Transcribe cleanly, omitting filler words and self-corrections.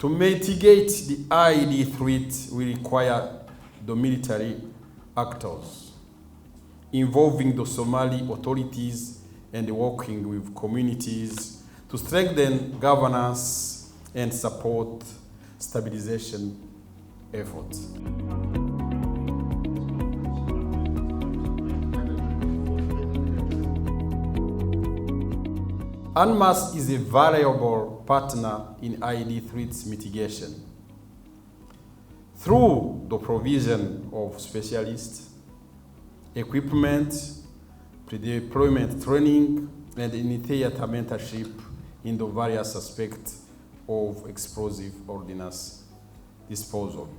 To mitigate the IED threat, we require the military actors involving the Somali authorities and working with communities to strengthen governance and support stabilization efforts. UNMAS is a valuable partner in IED threats mitigation. Through the provision of specialists, equipment, pre-deployment training, and in-theater mentorship in the various aspects of explosive ordnance disposal.